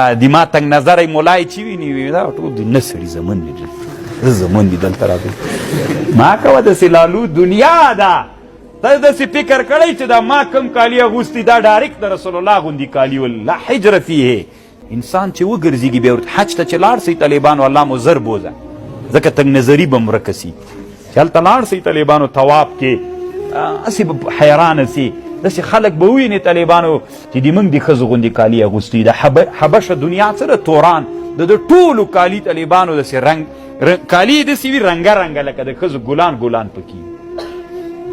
د ما تنګ نظری مولای چې ویني دا ټول د نسړي زمن دي زمن دي دلته راغلی ما کوه داسې لالو دنیا ده ته داسې فکر کړی چې دا ما کم کالي اغوستي دا ډایرکټ د رسول الله غوندي کالي ول لا حجر فیه انسان چې وګرځېږي بیا ورته حج ته چې لاړ سي طالبانو الله مو زر بوزه ځکه تنګ نظري به مرکه سي چې هلته لاړ سي طالبانو طواف کې هسې به حیرانه سي داسې خلک به وویني طالبانو چې د موږ د ښځو غوندې کالي اغوستي د حبشه دنیا څه ده توران د ټولو کالي طالبانو داسې رنګ کالي یې داسې وي رنګه رنګه لکه د ښځو ګلان ګلان پکې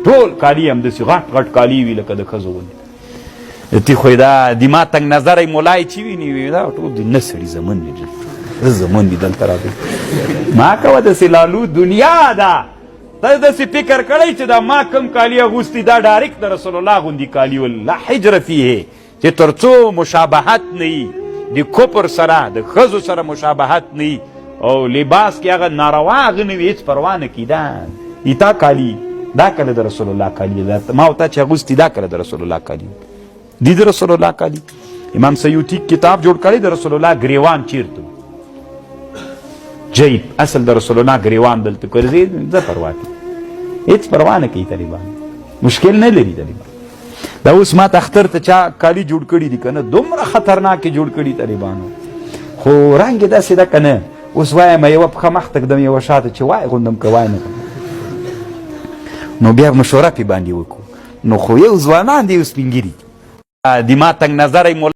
ټول کالي هم داسې غټ غټ کالي وي لکه د ښځو غوندې تی خو دا د ما تنګ نظری مولای چې ویني دا ټول د نسړي زمن دي زمن دي دلته راغلی ما کوه داسې لالو دنیا ده ته داسې فکر کړی چې دا ما کم کالي اغوستي دا ډایرکټ د رسول الله غوندي کالي ول لا حجر فیه چې تر څو مشابهت نه وي د کفر سره د ښځو سره مشابهت نه وي او لباس کې هغه ناروا هغه نه وي هېڅ پروا نه کي دا تا کالي دا کله د رسول الله کالي ما او تا چې اغوستي دا کله د رسول الله کالي دي د رسول الله کالي امام سیوطي کتاب جوړ کړی د رسول الله ګریوان چیرته جیب اصل د رسول الله ګریوان دلته ګرځي زه پروا کوي هېڅ پروا نه کوي طالبان مشکل نه لري طالبان دا اوس ما ته اختر ته چا کالي جوړ کړي دي که نه دومره خطرناکې جوړ کړي طالبانو خو رنګ یې داسې ده که نه اوس وایم یوه پښه مخته ږدم یوه شاته چې وای غوندم که وای نه نو بیا مشوره پې باندې وکړو نو خو یو ځوانان دی یو سپین ږیري د ما تنګ نظری